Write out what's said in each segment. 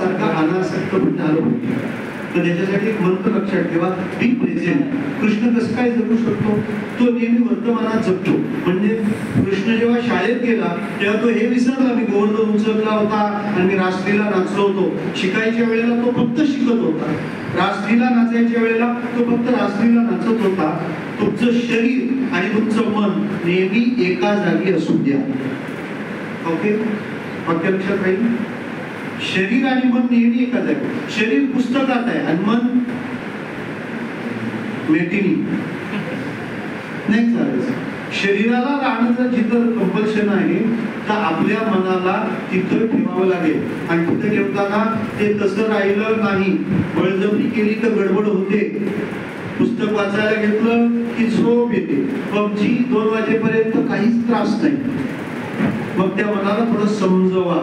सारखा अनासक्त पण झालो पाहिजे. तर त्याच्यासाठी एक मंत्र लक्षात ठेवा, बी प्रेझेंट. कृष्ण कसं काय जगू शकतो? तो नेहमी वर्तमानात जगतो. म्हणजे कृष्ण जेव्हा शाळेत गेला तेव्हा तो हे विसरला, मी गोवर्धन उचलला होता आणि मी रासलीला नाचलो होतो. शिकायच्या वेळेला तो फक्त शिकत होता, रासलीला नाचायच्या वेळेला तो फक्त रासलीला नाचत होता. तुमचं शरीर आणि तुमचं मन नेहमी एका जागी असू द्या. ओके, वाक्य लक्षात राहील. शरीर आणि मन नेहमी एका जागी. शरीर पुस्तकात आहे आणि मन मेटिनी नाही चालायचं. शरीराला राहण्याचं जिथं कंपल्शन आहे तर आपल्या मनाला तिथं ठेवावं लागेल. आणि तिथं ठेवताना ते तसं राहिलं नाही, बळजबरी केली तर गडबड होते. पुस्तक वाचायला घेतलं की झोप येते. पबजी 2 वाजेपर्यंत काहीच त्रास नाही. मग त्या मनाला थोडं समजवा.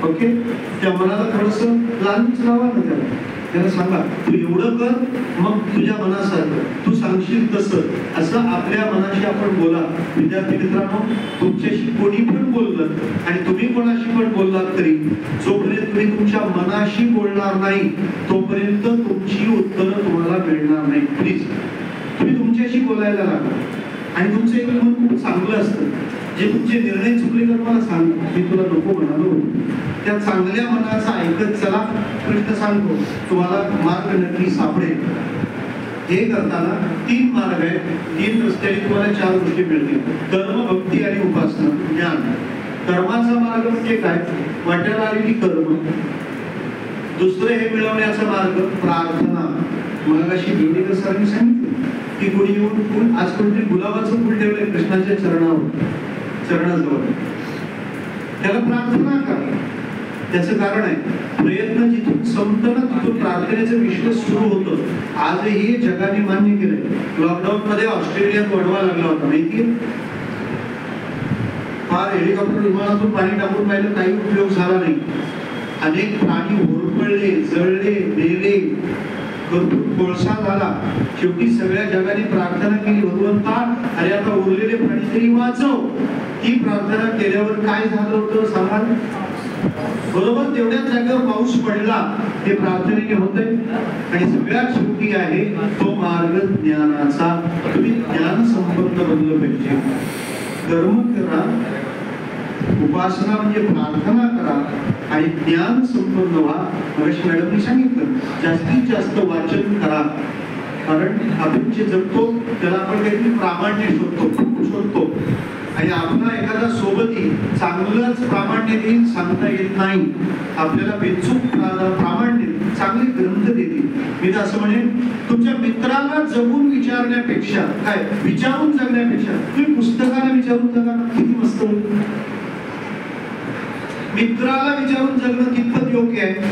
ओके, त्या मनाला थोडस लालूच लावा ना. त्याला सांगा तू एवढं कर, मग तुझ्या मनासारखं तू सांगशील तसं. असं आपल्या मनाशी आपण बोला. विद्यार्थी मित्रांनो, तुमच्याशी कोणी पण बोललं आणि तुम्ही कोणाशी पण बोललात तरी जोपर्यंत तुम्ही तुमच्या मनाशी बोलणार नाही तोपर्यंत तुमची उत्तरं तुम्हाला मिळणार नाही. प्लीज तुम्ही तुमच्याशी बोलायला लागा. आणि तुमचं एक मन खूप चांगलं असतं. जे तुमचे निर्णय चुकले तर मला सांग, मी तुला नको म्हणालो. त्या चांगल्या मनाचा ऐकत चला. कृष्ण सांगतो तुम्हाला मार्ग नक्की सापडेल. हे करताना 3 मार्ग आहेत. 3 रस्त्याने तुम्हाला 4 गोष्टी मिळतील: कर्म, भक्ती आणि उपासना, ज्ञान. कर्माचा मार्ग म्हणजे काय? वाट्याला आलेली कर्म. दुसरं हे मिळवण्याचा मार्ग प्रार्थना. मगाशी बेवडेकर सरांनी सांगितलं की कोणी येऊन फुल, आज कोणतरी गुलाबाचं फुल ठेवलंय कृष्णाच्या चरणाजवळ, त्याला प्रार्थना करा. त्याचं कारण आहे प्रयत्न जिथून संपतो ना तिथून प्रार्थनेचं विश्व सुरू होतं. आजही जगाने मान्य केलंय. लॉकडाऊन मध्ये ऑस्ट्रेलियात वडवा लागला होता, माहितीये? फार हेलिकॉप्टर विमानातून पाणी टाकून पाहिलं, काही उपयोग झाला नाही. अनेक प्राणी होरपळले, जळले, मेले, भरपूर कोळसा झाला. शेवटी सगळ्या जगाने प्रार्थना केली, भगवंता अरे आता उरलेले प्राणी तरी वाचव. ती प्रार्थना केल्यावर काय झालं होतं सांगा. बरोबर तेवढ्याच जागेवर पाऊस पडला. हे प्रार्थनेने होतंय. आणि सगळ्यात शेवटी आहे तो मार्ग ज्ञानाचा. तुम्ही ज्ञान संपन्न बनलं पाहिजे. कर्म करा, उपासना म्हणजे प्रार्थना करा आणि ज्ञान संपन्न व्हा. मगाशी मॅडमनी सांगितलं जास्तीत जास्त वाचन करा. कारण आपण जे जगतो त्याला आपण काहीतरी प्रामाण्य शोधतो आणि आपला एखादा सोबती चांगलंच प्रामाण्य देईल सांगता येत नाही. आपल्याला बेचूक प्रामाण्य चांगले ग्रंथ देतील. मी तर असं म्हणेन तुमच्या मित्राला जगून विचारण्यापेक्षा, काय विचारून जगण्यापेक्षा तुम्ही पुस्तकाला विचारून जगा, किती मस्त होईल. मित्राला विचारून जगणं कितपत योग्य आहे?